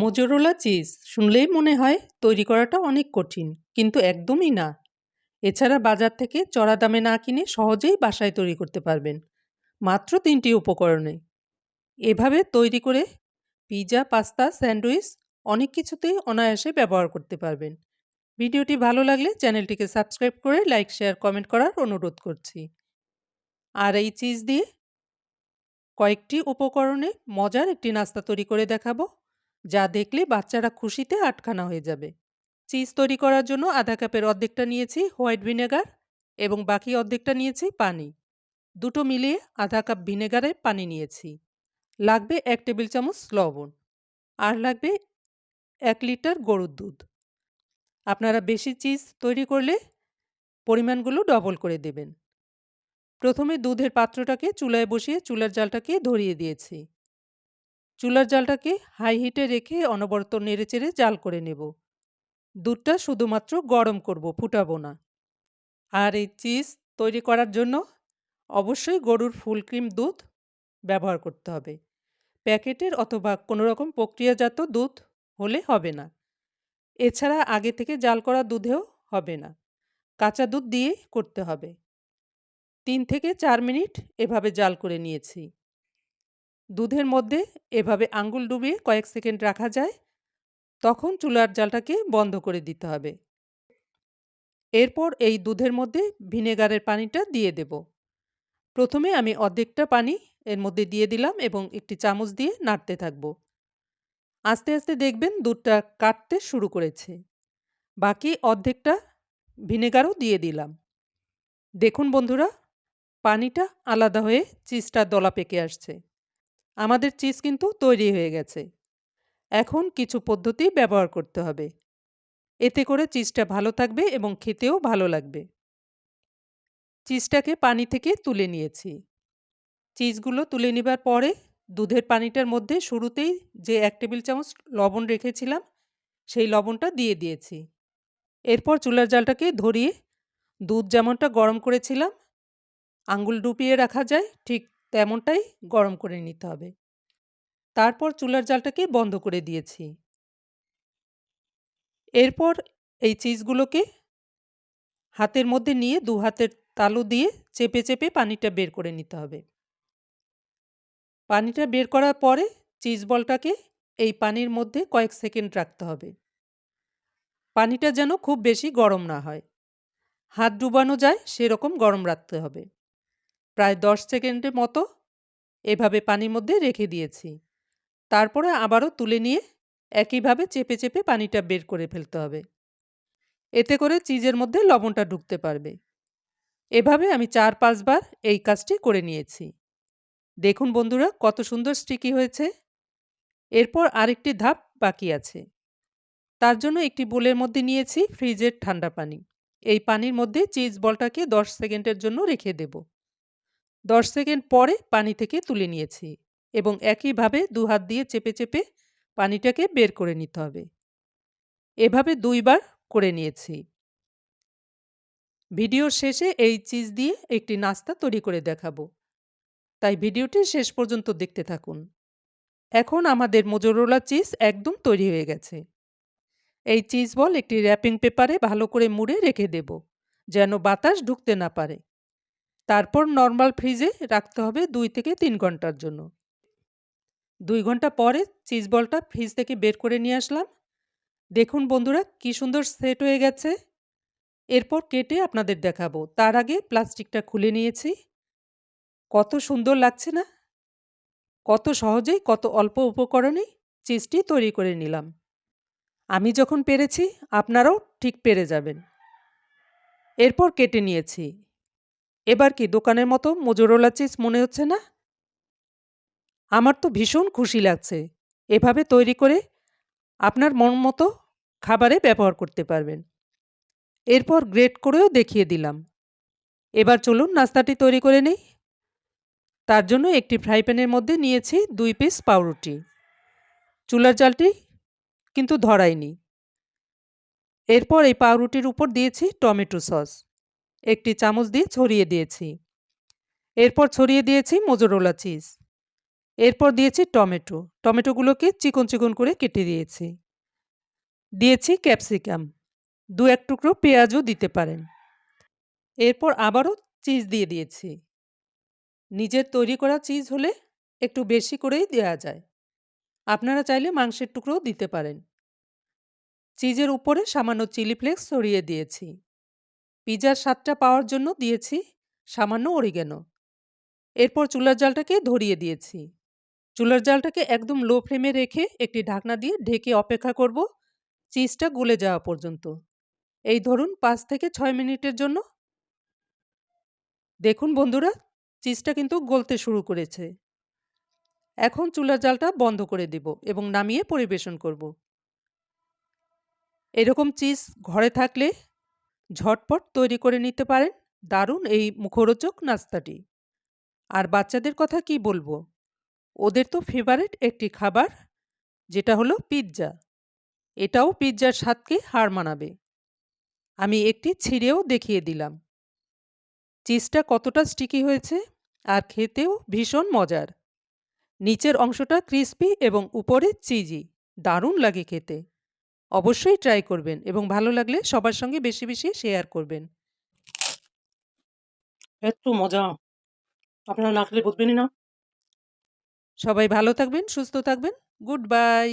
মোজোরোলা cheese শুনলেই মনে হয় তৈরি করাটা অনেক কঠিন, কিন্তু একদমই না। এছাড়া বাজার থেকে চড়া দামে না কিনে সহজেই বাসায় তৈরি করতে পারবেন, মাত্র ৩টি উপকরণে। এভাবে তৈরি করে পিৎজা, পাস্তা, স্যান্ডউইচ অনেক কিছুতেই অনায়াসে ব্যবহার করতে পারবেন। ভিডিওটি ভালো লাগলে চ্যানেলটিকে সাবস্ক্রাইব করে লাইক, শেয়ার, কমেন্ট করার অনুরোধ করছি। আর এই চিজ দিয়ে কয়েকটি উপকরণে মজার একটি নাস্তা তৈরি করে দেখাবো, যা দেখলে বাচ্চারা খুশিতে আটখানা হয়ে যাবে। চিজ তৈরি করার জন্য আধা কাপের অর্ধেকটা নিয়েছি হোয়াইট ভিনেগার এবং বাকি অর্ধেকটা নিয়েছি পানি। দুটো মিলিয়ে আধা কাপ ভিনেগারে পানি নিয়েছি। লাগবে 1 টেবিল চামচ লবণ। আর লাগবে 1 লিটার গরুর দুধ। আপনারা বেশি চিজ তৈরি করলে পরিমাণগুলো ডবল করে দেবেন। প্রথমে দুধের পাত্রটাকে চুলায় বসিয়ে চুলার জালটাকে ধরিয়ে দিয়েছি। চুলার জালটাকে হাই হিটে রেখে অনবরত নেড়েচেড়ে জাল করে নেব। দুধটা শুধুমাত্র গরম করব, ফুটাবো না। আর এই চিজ তৈরি করার জন্য অবশ্যই গরুর ফুল ক্রিম দুধ ব্যবহার করতে হবে। প্যাকেটের অথবা কোনো রকম প্রক্রিয়াজাত দুধ হলে হবে না। এছাড়া আগে থেকে জাল করা দুধেও হবে না, কাঁচা দুধ দিয়েই করতে হবে। 3 থেকে 4 মিনিট এভাবে জাল করে নিয়েছি। দুধের মধ্যে এভাবে আঙ্গুল ডুবিয়ে কয়েক সেকেন্ড রাখা যায়, তখন চুলার জালটাকে বন্ধ করে দিতে হবে। এরপর এই দুধের মধ্যে ভিনেগারের পানিটা দিয়ে দেব। প্রথমে আমি অর্ধেকটা পানি এর মধ্যে দিয়ে দিলাম এবং একটি চামচ দিয়ে নাড়তে থাকব। আস্তে আস্তে দেখবেন দুধটা কাটতে শুরু করেছে। বাকি অর্ধেকটা ভিনেগারও দিয়ে দিলাম। দেখুন বন্ধুরা, পানিটা আলাদা হয়ে চিজটা দলা পেকে আসছে। আমাদের চিজ কিন্তু তৈরি হয়ে গেছে। এখন কিছু পদ্ধতি ব্যবহার করতে হবে। এতে করে চিজটা ভালো থাকবে এবং খেতেও ভালো লাগবে। চিজটাকে পানি থেকে তুলে নিয়েছি। চিজগুলো তুলে নেবার পরে দুধের পানিটার মধ্যে শুরুতেই যে 1 টেবিল চামচ লবণ রেখেছিলাম, সেই লবণটা দিয়ে দিয়েছি। এরপর চুলার জালটাকে ধরিয়ে দুধ যেমনটা গরম করেছিলাম, আঙ্গুল ডুবিয়ে রাখা যায় ঠিক তেমনটাই গরম করে নিতে হবে। তারপর চুলার জালটাকে বন্ধ করে দিয়েছি। এরপর এই চিজগুলোকে হাতের মধ্যে নিয়ে 2 হাতের তালু দিয়ে চেপে চেপে পানিটা বের করে নিতে হবে। পানিটা বের করার পরে চিজ বলটাকে এই পানির মধ্যে কয়েক সেকেন্ড রাখতে হবে। পানিটা যেন খুব বেশি গরম না হয়, হাত ডুবানো যায় সেরকম গরম রাখতে হবে। প্রায় 10 সেকেন্ডের মতো এভাবে পানির মধ্যে রেখে দিয়েছি। তারপরে আবারও তুলে নিয়ে একইভাবে চেপে চেপে পানিটা বের করে ফেলতে হবে। এতে করে চিজের মধ্যে লবণটা ঢুকতে পারবে। এভাবে আমি 4-5 বার এই কাজটি করে নিয়েছি। দেখুন বন্ধুরা, কত সুন্দর স্টিকি হয়েছে। এরপর আরেকটি ধাপ বাকি আছে। তার জন্য একটি বোলের মধ্যে নিয়েছি ফ্রিজের ঠান্ডা পানি। এই পানির মধ্যে চিজ বলটাকে 10 সেকেন্ডের জন্য রেখে দেব। 10 সেকেন্ড পরে পানি থেকে তুলে নিয়েছি এবং একইভাবে 2 হাত দিয়ে চেপে চেপে পানিটাকে বের করে নিতে হবে। এভাবে 2 বার করে নিয়েছি। ভিডিওর শেষে এই চিজ দিয়ে একটি নাস্তা তৈরি করে দেখাবো, তাই ভিডিওটি শেষ পর্যন্ত দেখতে থাকুন। এখন আমাদের মোজোরোলা চিজ একদম তৈরি হয়ে গেছে। এই চিজ বল একটি র্যাপিং পেপারে ভালো করে মুড়ে রেখে দেব, যেন বাতাস ঢুকতে না পারে। তারপর নরমাল ফ্রিজে রাখতে হবে 2 থেকে 3 ঘন্টার জন্য। 2 ঘন্টা পরে চিজ বলটা ফ্রিজ থেকে বের করে নিয়ে আসলাম। দেখুন বন্ধুরা, কি সুন্দর সেট হয়ে গেছে। এরপর কেটে আপনাদের দেখাবো। তার আগে প্লাস্টিকটা খুলে নিয়েছি। কত সুন্দর লাগছে না? কত সহজেই, কত অল্প উপকরণেই চিজটি তৈরি করে নিলাম। আমি যখন পেরেছি, আপনারাও ঠিক পেরে যাবেন। এরপর কেটে নিয়েছি। এবার কি দোকানের মতো মোজোরোলা চিজ মনে হচ্ছে না? আমার তো ভীষণ খুশি লাগছে। এভাবে তৈরি করে আপনার মন মতো খাবারে ব্যবহার করতে পারবেন। এরপর গ্রেট করেও দেখিয়ে দিলাম। এবার চলুন নাস্তাটি তৈরি করে নেই। তার জন্য একটি ফ্রাই প্যানের মধ্যে নিয়েছি 2 পিস পাউরুটি। চুলার জালটি কিন্তু ধরাইনি। এরপর এই পাউরুটির উপর দিয়েছি টমেটো সস। 1 চামচ দিয়ে ছড়িয়ে দিয়েছি। এরপর ছড়িয়ে দিয়েছি মোজোরোলা চিজ। এরপর দিয়েছি টমেটো। টমেটোগুলোকে চিকন, চিকন করে কেটে দিয়েছি। দিয়েছি ক্যাপসিকাম। ২-১ টুকরো পেঁয়াজও দিতে পারেন। এরপর আবারও চিজ দিয়ে দিয়েছি। নিজের তৈরি করা চিজ হলে একটু বেশি করেই দেয়া যায়। আপনারা চাইলে মাংসের টুকরোও দিতে পারেন। চিজের উপরে সামান্য চিলি ফ্লেক্স ছড়িয়ে দিয়েছি। পিৎজার স্বাদটা পাওয়ার জন্য দিয়েছি সামান্য অরিগ্যানো। এরপর চুলার জালটাকে ধরিয়ে দিয়েছি। চুলার জালটাকে একদম লো ফ্লেমে রেখে একটি ঢাকনা দিয়ে ঢেকে অপেক্ষা করব চিজটা গলে যাওয়া পর্যন্ত। এই ধরুন ৫ থেকে ৬ মিনিটের জন্য। দেখুন বন্ধুরা, চিজটা কিন্তু গলতে শুরু করেছে। এখন চুলার জালটা বন্ধ করে দেব এবং নামিয়ে পরিবেশন করব। এরকম চিজ ঘরে থাকলে ঝটপট তৈরি করে নিতে পারেন দারুণ এই মুখরোচক নাস্তাটি। আর বাচ্চাদের কথা কি বলবো, ওদের তো ফেভারিট একটি খাবার, যেটা হলো পিৎজা। এটাও পিৎজার স্বাদকে হার মানাবে। আমি একটি ছিঁড়েও দেখিয়ে দিলাম। চিজটা কতটা স্টিকি হয়েছে আর খেতেও ভীষণ মজার। নিচের অংশটা ক্রিস্পি এবং উপরে চিজি। দারুণ লাগে খেতে। অবশ্যই ট্রাই করবেন এবং ভালো লাগলে সবার সঙ্গে বেশি, বেশি শেয়ার করবেন। এত মজা! আপনারা না খেলে বুঝবেনই না। সবাই ভালো থাকবেন, সুস্থ থাকবেন। Good bye.